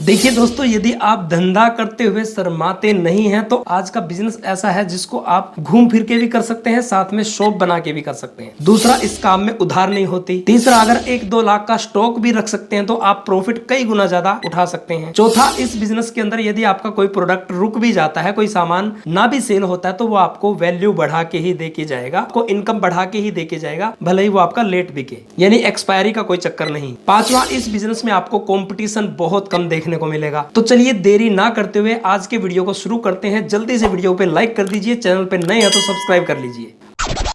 देखिए दोस्तों, यदि आप धंधा करते हुए शर्माते नहीं हैं तो आज का बिजनेस ऐसा है जिसको आप घूम फिर के भी कर सकते हैं, साथ में शॉप बना के भी कर सकते हैं। दूसरा, इस काम में उधार नहीं होती। तीसरा, अगर 1-2 लाख का स्टॉक भी रख सकते हैं तो आप प्रॉफिट कई गुना ज्यादा उठा सकते हैं। चौथा, इस बिजनेस के अंदर यदि आपका कोई प्रोडक्ट रुक भी जाता है, कोई सामान ना भी सेल होता है, तो वो आपको वैल्यू बढ़ा के ही दे के जाएगा, आपको इनकम बढ़ा के ही दे के जाएगा, भले ही वो आपका लेट बिके, यानी एक्सपायरी का कोई चक्कर नहीं। पांचवा, इस बिजनेस में आपको कंपटीशन बहुत कम देखने को मिलेगा। तो चलिए देरी ना करते हुए आज के वीडियो को शुरू करते हैं। जल्दी से वीडियो पे लाइक कर दीजिए, चैनल पे नए हैं तो सब्सक्राइब कर लीजिए।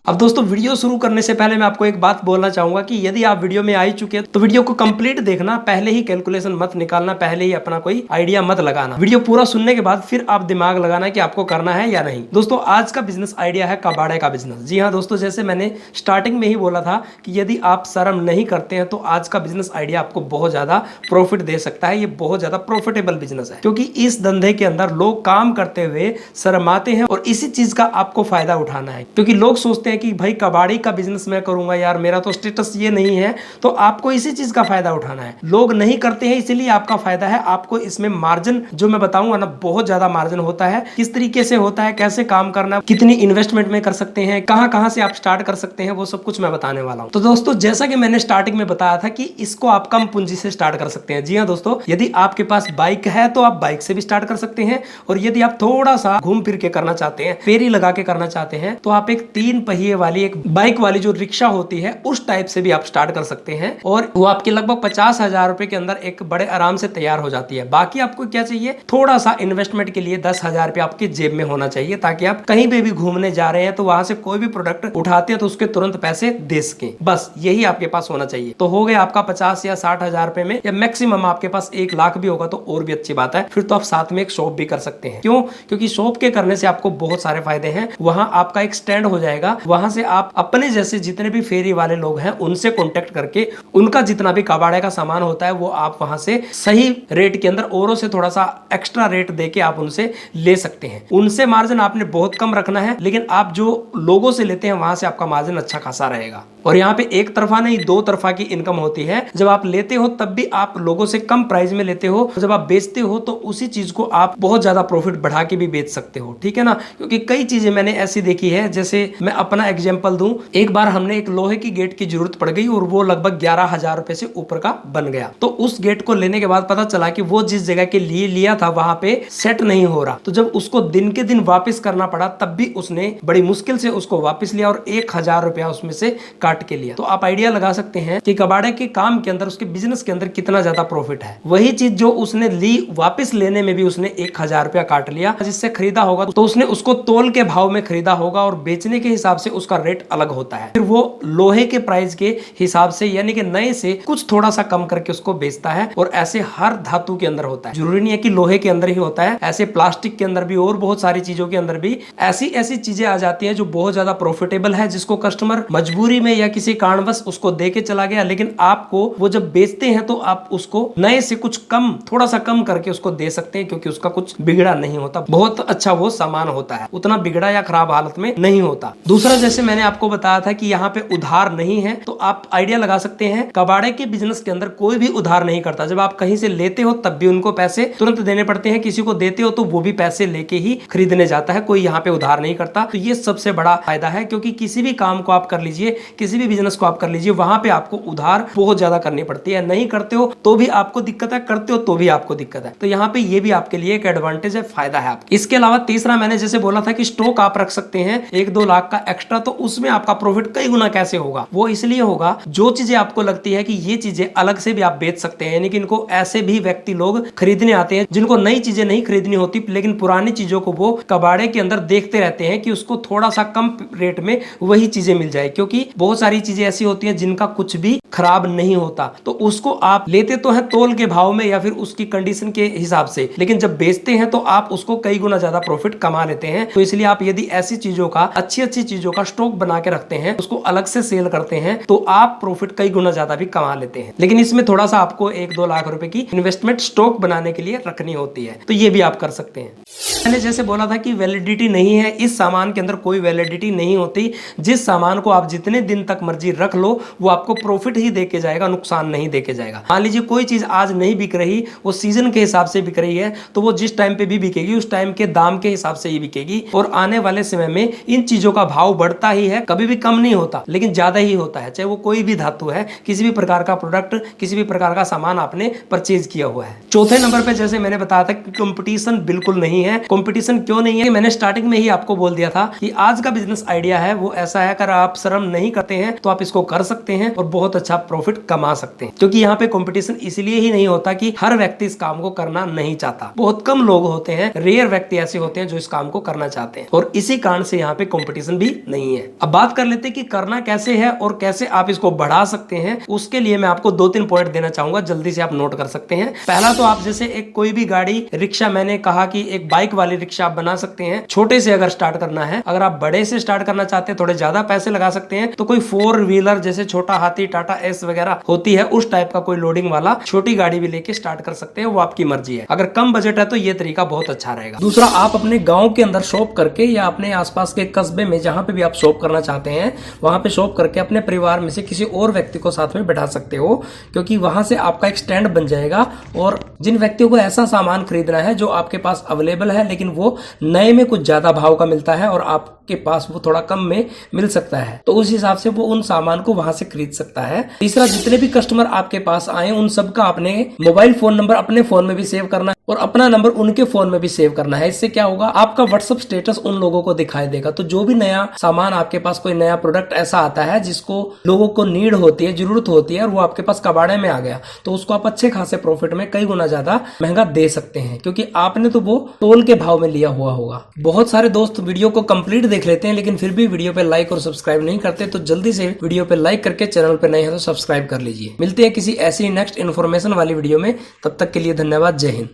अब दोस्तों, वीडियो शुरू करने से पहले मैं आपको एक बात बोलना चाहूंगा कि यदि आप वीडियो में आ ही चुके हैं तो वीडियो को कंप्लीट देखना, पहले ही कैलकुलेशन मत निकालना, पहले ही अपना कोई आइडिया मत लगाना। वीडियो पूरा सुनने के बाद फिर आप दिमाग लगाना कि आपको करना है या नहीं। दोस्तों, आज का बिजनेस आइडिया है कबाड़े का बिजनेस। जी हाँ दोस्तों, जैसे मैंने स्टार्टिंग में ही बोला था कि यदि आप शर्म नहीं करते हैं तो आज का बिजनेस आइडिया आपको बहुत ज्यादा प्रॉफिट दे सकता है। ये बहुत ज्यादा प्रॉफिटेबल बिजनेस है, क्योंकि इस धंधे के अंदर लोग काम करते हुए शर्माते हैं और इसी चीज का आपको फायदा उठाना है। क्योंकि लोग सोचते हैं कि भाई कबाड़ी का बिजनेस मैं करूंगा यार, मेरा तो स्टेटस ये नहीं है, तो आपको इसी चीज का फायदा उठाना है। लोग नहीं करते हैं, इसलिए आपका फायदा है। आपको इसमें मार्जिन जो मैं बताऊंगा ना, बहुत ज्यादा मार्जिन होता है। किस तरीके से होता है, कैसे काम करना है, कितनी इन्वेस्टमेंट में कर सकते हैं, कहां से आप स्टार्ट कर सकते हैं, वो सब कुछ मैं बताने वाला हूं। तो दोस्तों, जैसा कि मैंने स्टार्टिंग में बताया था कि इसको आप कम पूंजी से स्टार्ट कर सकते हैं। जी हाँ दोस्तों, यदि आपके पास बाइक है तो आप बाइक से भी स्टार्ट कर सकते हैं, और यदि आप थोड़ा सा घूम फिर के करना चाहते हैं, फेरी लगा के करना चाहते हैं, तो आप एक 3 पहिए वाली, एक बाइक वाली जो रिक्शा होती है, उस टाइप से भी आप स्टार्ट कर सकते हैं, और वो आपके लगभग 50,000 रुपए के अंदर एक बड़े आराम से तैयार हो जाती है। बाकी आपको क्या चाहिए, थोड़ा सा इन्वेस्टमेंट के लिए 10,000 रुपए आपकी जेब में होना चाहिए, ताकि आप कहीं पे भी घूमने जा रहे हैं तो वहां से कोई भी प्रोडक्ट उठाते हैं तो उसके तुरंत पैसे दे सके। बस यही आपके पास होना चाहिए। तो हो गया आपका 50 या 60,000 रुपए में, या मैक्सिमम आपके पास 1 लाख भी होगा तो और भी अच्छी बात है। फिर तो आप साथ में एक शॉप भी कर सकते हैं। क्यों? क्योंकि शॉप के करने से आपको बहुत सारे फायदे हैं। वहां आपका एक स्टैंड हो जाएगा, वहां से आप अपने जैसे जितने भी फेरी वाले लोग हैं उनसे कांटेक्ट करके उनका जितना भी कबाड़े का सामान होता है वो आप वहां से सही रेट के अंदर, औरों से थोड़ा सा एक्स्ट्रा रेट देके आप उनसे ले सकते हैं। उनसे मार्जिन आपने बहुत कम रखना है, लेकिन आप जो लोगों से लेते हैं वहां से आपका मार्जिन अच्छा खासा रहेगा। और यहाँ पे एक तरफा नहीं, 2 तरफा की इनकम होती है। जब आप लेते हो तब भी आप लोगों से कम प्राइस में लेते हो, जब आप बेचते हो तो उसी चीज को आप बहुत ज्यादा प्रॉफिट बढ़ा के भी बेच सकते हो। ठीक है ना? क्योंकि कई चीजें मैंने ऐसी देखी है, जैसे मैं अपना एग्जांपल दूं, एक बार हमने एक लोहे की गेट की जरूरत पड़ गई और वो लगभग 11,000 रुपए से ऊपर का बन गया। तो उस गेट को लेने के बाद पता चला कि वो जिस जगह के लिए लिया था वहां पे सेट नहीं हो रहा। तो जब उसको दिन के दिन वापस करना पड़ा, तब भी उसने बड़ी मुश्किल से उसको वापस लिया और 1,000 रुपया उसमें से काट के लिया। तो आप आइडिया लगा सकते हैं कि कबाड़े के काम के अंदर, उसके बिजनेस के अंदर कितना ज्यादा प्रॉफिट है। वही चीज जो उसने ली, वापस लेने में भी उसने 1,000 रुपया काट लिया। जिससे खरीदा होगा तो उसने उसको तोल के भाव में खरीदा होगा, और बेचने के हिसाब से उसका रेट अलग होता है। फिर वो लोहे के प्राइस के हिसाब से, यानी कि नए से कुछ थोड़ा सा कम करके उसको बेचता है। और ऐसे हर धातु के अंदर होता है, जरूरी नहीं है कि लोहे के अंदर ही होता है, ऐसे प्लास्टिक के अंदर भी और बहुत सारी चीजों के अंदर भी ऐसी चीजें आ जाती हैं जो बहुत ज्यादा प्रॉफिटेबल है, जिसको कस्टमर मजबूरी में या किसी कारणवश उसको दे के चला गया। लेकिन आपको वो जब बेचते हैं तो आप उसको नए से कुछ कम, थोड़ा सा कम करके उसको दे सकते हैं, क्योंकि उसका कुछ बिगड़ा नहीं होता, बहुत अच्छा वो सामान होता है, उतना बिगड़ा या खराब हालत में नहीं होता। दूसरा, जैसे मैंने आपको बताया था कि यहाँ पे उधार नहीं है, तो आप आइडिया लगा सकते हैं, कबाड़े के बिजनेस के अंदर कोई भी उधार नहीं करता। जब आप कहीं से लेते हो तब भी उनको पैसे तुरंत देने पड़ते हैं, किसी को देते हो तो वो भी पैसे लेके ही खरीदने जाता है, कोई यहाँ पे उधार नहीं करता। तो ये सबसे बड़ा फायदा है, क्योंकि किसी भी काम को आप कर लीजिए, किसी भी बिजनेस को आप कर लीजिए, वहां पे आपको उधार बहुत ज्यादा करनी पड़ती है। नहीं करते हो तो भी आपको दिक्कत है, करते हो तो भी आपको दिक्कत है। तो यहाँ पे ये भी आपके लिए एक एडवांटेज है, फायदा है आपको। इसके अलावा तीसरा, मैंने जैसे बोला था कि स्टॉक आप रख सकते हैं 1-2 लाख का एक्स्ट्रा, तो उसमें आपका प्रॉफिट कई गुना कैसे होगा? वो इसलिए होगा, जो चीजें आपको लगती है कि ये चीजें अलग से भी आप बेच सकते हैं, यानी कि इनको ऐसे भी व्यक्ति लोग खरीदने आते हैं जिनको नई चीजें नहीं खरीदनी होती, लेकिन पुरानी चीजों को वो कबाड़े के अंदर देखते रहते हैं कि उसको थोड़ा सा कम रेट में वही चीजें मिल जाए। क्योंकि बहुत सारी चीजें ऐसी होती हैं जिनका कुछ भी खराब नहीं होता, तो उसको आप लेते तो हैं तोल के भाव में या फिर उसकी कंडीशन के हिसाब से, लेकिन जब बेचते हैं तो आप उसको कई गुना ज्यादा प्रॉफिट कमा लेते हैं। तो इसलिए आप यदि ऐसी चीजों का, अच्छी चीजों का स्टॉक बना के रखते हैं, उसको अलग से सेल करते हैं, तो आप प्रॉफिट कई गुना ज्यादा भी कमा लेते हैं। लेकिन इसमें थोड़ा सा आपको 1-2 लाख रुपए की इन्वेस्टमेंट स्टॉक बनाने के लिए रखनी होती है, तो ये भी आप कर सकते हैं। मैंने जैसे बोला था कि वैलिडिटी नहीं है, इस सामान के अंदर कोई वैलिडिटी नहीं होती। जिस सामान को आप जितने दिन तक मर्जी रख लो, वो आपको प्रॉफिट प्रॉफिट ही देके जाएगा, नुकसान नहीं देके जाएगा। मान लीजिए कोई चीज आज नहीं बिक रही, वो सीजन के हिसाब से बिक रही है, तो वो जिस टाइम पे भी बिकेगी उस टाइम के दाम के हिसाब से ही बिकेगी। और आने वाले समय में इन चीजों का भाव बढ़ता ही है, कभी भी कम नहीं होता, लेकिन ज्यादा ही होता है। चाहे वो कोई भी धातु है, किसी भी प्रकार का प्रोडक्ट, किसी भी प्रकार का सामान आपने परचेज किया हुआ है। चौथे नंबर पे जैसे मैंने बताया था कि कंपटीशन बिल्कुल नहीं है। कंपटीशन क्यों नहीं है? मैंने स्टार्टिंग में ही आपको बोल दिया था कि आज का बिजनेस आइडिया है वो ऐसा है, अगर आप शर्म नहीं करते हैं तो आप इसको कर सकते हैं और बहुत अच्छा प्रॉफिट कमा सकते हैं। क्योंकि यहाँ पे कंपटीशन इसलिए ही नहीं होता कि हर व्यक्ति इस काम को करना नहीं चाहता, बहुत कम लोग होते हैं, रेयर व्यक्ति ऐसे होते हैं जो इस काम को करना चाहते हैं, और इसी कारण से यहाँ पे कंपटीशन भी नहीं है। अब बात कर लेते हैं कि करना कैसे है और कैसे आप इसको बढ़ा सकते हैं। उसके लिए मैं आपको 2-3 पॉइंट देना चाहूंगा, जल्दी से आप नोट कर सकते हैं। पहला तो आप जैसे एक कोई भी गाड़ी, रिक्शा, मैंने कहा कि एक बाइक वाली रिक्शा आप बना सकते हैं। छोटे से अगर स्टार्ट करना है, अगर आप बड़े से स्टार्ट करना चाहते हैं, थोड़े ज्यादा पैसे लगा सकते हैं, तो कोई 4 व्हीलर जैसे छोटा हाथी, टाटा एस वगैरह होती है, उस टाइप का कोई लोडिंग वाला छोटी गाड़ी भी लेके स्टार्ट कर सकते हैं। वो आपकी मर्जी है। अगर कम बजट है तो ये तरीका बहुत अच्छा रहेगा। दूसरा, आप अपने गांव के अंदर शॉप करके या अपने आसपास के कस्बे में जहां पे भी आप शॉप करना चाहते हैं, वहां पे शॉप करके अपने परिवार में से किसी और व्यक्ति को साथ में बैठा सकते हो, क्योंकि वहां से आपका एक स्टैंड बन जाएगा। और जिन व्यक्तियों को ऐसा सामान खरीदना है जो आपके पास अवेलेबल है, लेकिन वो नए में कुछ ज्यादा भाव का मिलता है और आपके पास वो थोड़ा कम में मिल सकता है, तो उस हिसाब से वो उन सामान को वहां से खरीद सकता है। तीसरा, जितने भी कस्टमर आपके पास आए उन सबका आपने मोबाइल फोन नंबर अपने फोन में भी सेव करना है और अपना नंबर उनके फोन में भी सेव करना है। इससे क्या होगा, आपका व्हाट्सएप स्टेटस उन लोगों को दिखाई देगा। तो जो भी नया सामान आपके पास, कोई नया प्रोडक्ट ऐसा आता है जिसको लोगों को नीड होती है, जरूरत होती है, और वो आपके पास कबाड़े में आ गया, तो उसको आप अच्छे खासे प्रॉफिट में कई गुना ज्यादा महंगा दे सकते हैं, क्योंकि आपने तो वो तोल के भाव में लिया हुआ होगा। बहुत सारे दोस्त वीडियो को कंप्लीट देख लेते हैं, लेकिन फिर भी वीडियो पे लाइक और सब्सक्राइब नहीं करते, तो जल्दी से वीडियो पे लाइक करके चैनल पे नए हैं तो सब्सक्राइब कर लीजिए। मिलते हैं किसी ऐसी नेक्स्ट इन्फॉर्मेशन वाली वीडियो में, तब तक के लिए धन्यवाद। जय हिंद।